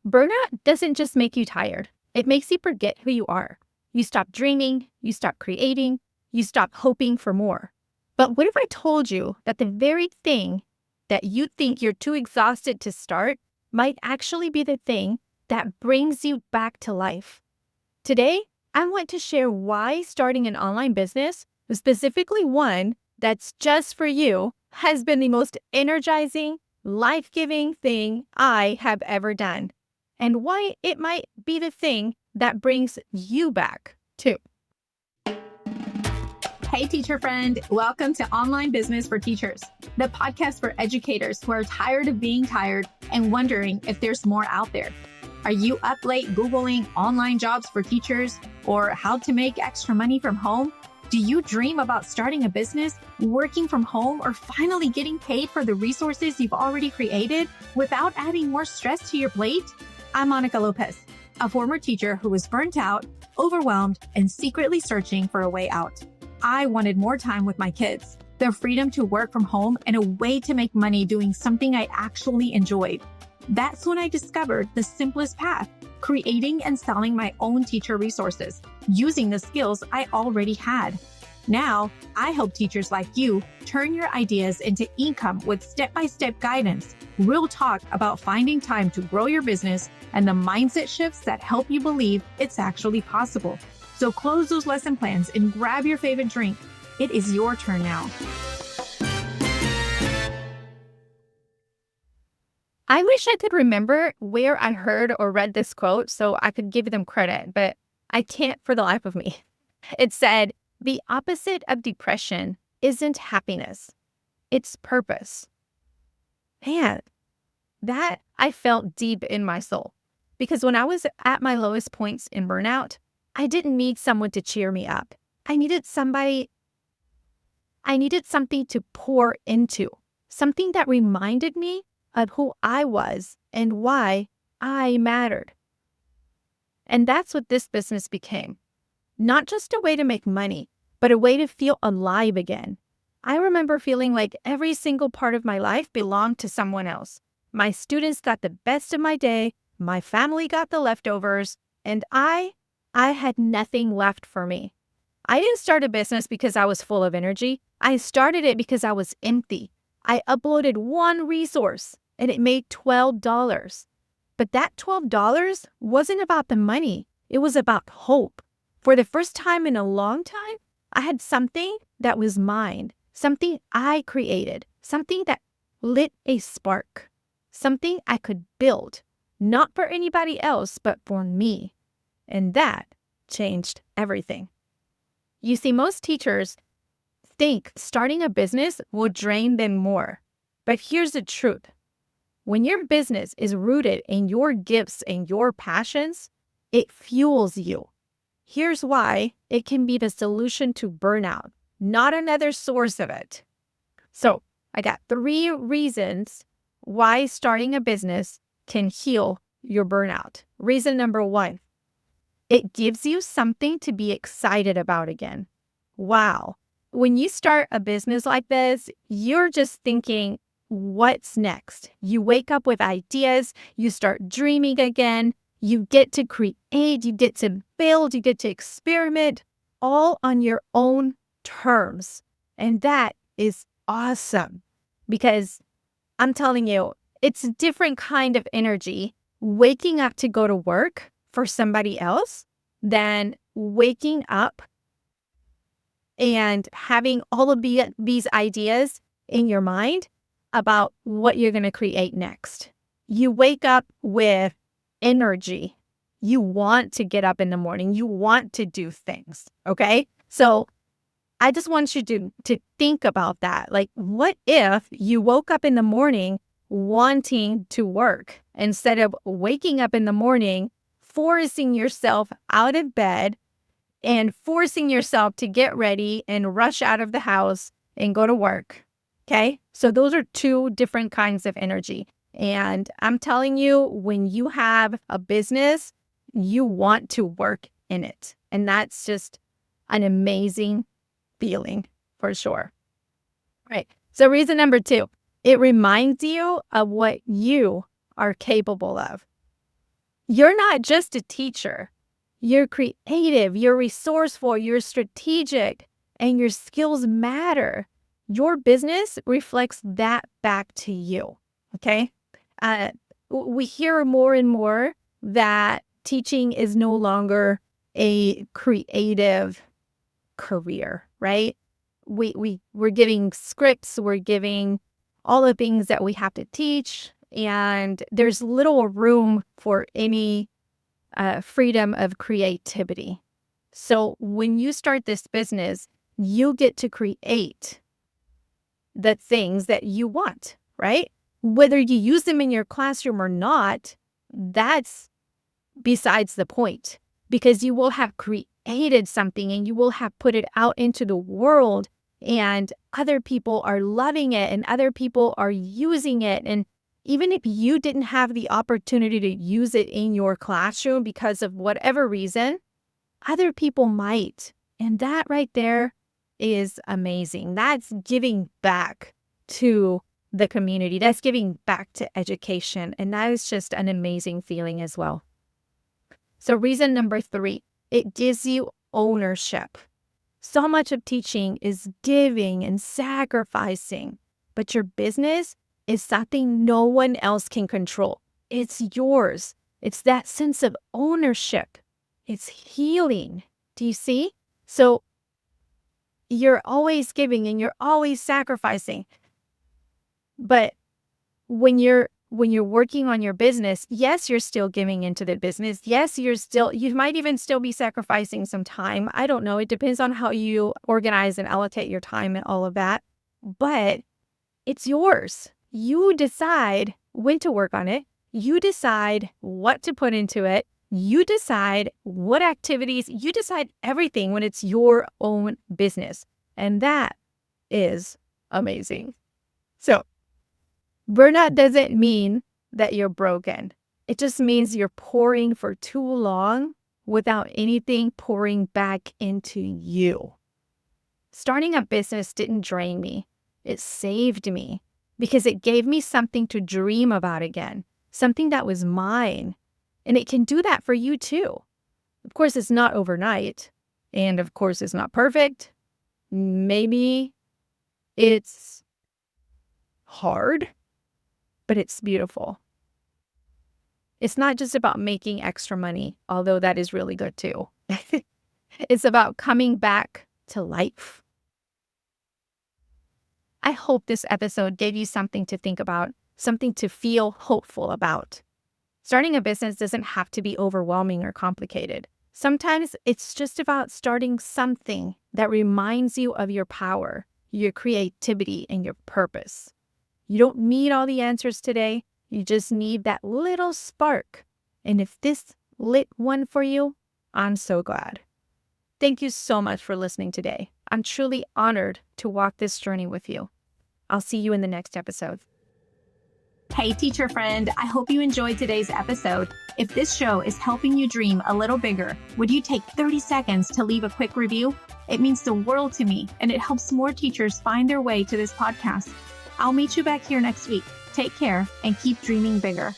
Burnout doesn't just make you tired. It makes you forget who you are. You stop dreaming, you stop creating, you stop hoping for more. But what if I told you that the very thing that you think you're too exhausted to start might actually be the thing that brings you back to life? Today, I want to share why starting an online business, specifically one that's just for you, has been the most energizing, life-giving thing I have ever done, and why it might be the thing that brings you back too. Hey, teacher friend. Welcome to Online Business for Teachers, the podcast for educators who are tired of being tired and wondering if there's more out there. Are you up late Googling online jobs for teachers or how to make extra money from home? Do you dream about starting a business, working from home, or finally getting paid for the resources you've already created without adding more stress to your plate? I'm Monica Lopez, a former teacher who was burnt out, overwhelmed, and secretly searching for a way out. I wanted more time with my kids, the freedom to work from home, and a way to make money doing something I actually enjoyed. That's when I discovered the simplest path, creating and selling my own teacher resources, using the skills I already had. Now, I help teachers like you turn your ideas into income with step-by-step guidance, real talk about finding time to grow your business, and the mindset shifts that help you believe it's actually possible. So close those lesson plans and grab your favorite drink. It is your turn now. I wish I could remember where I heard or read this quote so I could give them credit, but I can't for the life of me. It said, "The opposite of depression isn't happiness, it's purpose." Man, that I felt deep in my soul. Because when I was at my lowest points in burnout, I didn't need someone to cheer me up. I needed something to pour into, something that reminded me of who I was and why I mattered. And that's what this business became. Not just a way to make money, but a way to feel alive again. I remember feeling like every single part of my life belonged to someone else. My students got the best of my day, my family got the leftovers, and I had nothing left for me. I didn't start a business because I was full of energy. I started it because I was empty. I uploaded one resource and it made $12. But that $12 wasn't about the money. It was about hope. For the first time in a long time, I had something that was mine, something I created, something that lit a spark, something I could build, not for anybody else, but for me. And that changed everything. You see, most teachers think starting a business will drain them more. But here's the truth. When your business is rooted in your gifts and your passions, it fuels you. Here's why it can be the solution to burnout, not another source of it. So I got 3 reasons why starting a business can heal your burnout. Reason number 1. It gives you something to be excited about again. Wow. When you start a business like this, you're just thinking, what's next? You wake up with ideas, you start dreaming again, you get to create, you get to build, you get to experiment, all on your own terms. And that is awesome because I'm telling you, it's a different kind of energy waking up to go to work for somebody else than waking up and having all of these ideas in your mind about what you're going to create next. You wake up with energy. You want to get up in the morning. You want to do things, okay? So I just want you to think about that. Like, what if you woke up in the morning wanting to work instead of waking up in the morning forcing yourself out of bed and forcing yourself to get ready and rush out of the house and go to work, okay? So those are 2 different kinds of energy. And I'm telling you, when you have a business, you want to work in it. And that's just an amazing feeling for sure. Right. So reason number 2, it reminds you of what you are capable of. You're not just a teacher. You're creative, you're resourceful, you're strategic, and your skills matter. Your business reflects that back to you, okay? We hear more and more that teaching is no longer a creative career, right? We're giving scripts, we're giving all the things that we have to teach, and there's little room for any freedom of creativity. So when you start this business, you get to create the things that you want, right? Whether you use them in your classroom or not, that's besides the point, because you will have created something and you will have put it out into the world, and other people are loving it and other people are using it. And even if you didn't have the opportunity to use it in your classroom because of whatever reason, other people might. And that right there is amazing. That's giving back to the community. That's giving back to education. And that is just an amazing feeling as well. So reason number 3, it gives you ownership. So much of teaching is giving and sacrificing, but your business is something no one else can control. It's yours. It's that sense of ownership. It's healing. Do you see? So you're always giving and you're always sacrificing. But when you're working on your business, yes, you're still giving into the business. Yes, you might even still be sacrificing some time. I don't know. It depends on how you organize and allocate your time and all of that. But it's yours. You decide when to work on it. You decide what to put into it. You decide what activities, you decide everything when it's your own business. And that is amazing. So burnout doesn't mean that you're broken. It just means you're pouring for too long without anything pouring back into you. Starting a business didn't drain me. It saved me because it gave me something to dream about again, something that was mine. And it can do that for you too. Of course, it's not overnight. And of course, it's not perfect. Maybe it's hard, but it's beautiful. It's not just about making extra money, although that is really good too. It's about coming back to life. I hope this episode gave you something to think about, something to feel hopeful about. Starting a business doesn't have to be overwhelming or complicated. Sometimes it's just about starting something that reminds you of your power, your creativity, and your purpose. You don't need all the answers today. You just need that little spark. And if this lit one for you, I'm so glad. Thank you so much for listening today. I'm truly honored to walk this journey with you. I'll see you in the next episode. Hey, teacher friend, I hope you enjoyed today's episode. If this show is helping you dream a little bigger, would you take 30 seconds to leave a quick review? It means the world to me, and it helps more teachers find their way to this podcast. I'll meet you back here next week. Take care and keep dreaming bigger.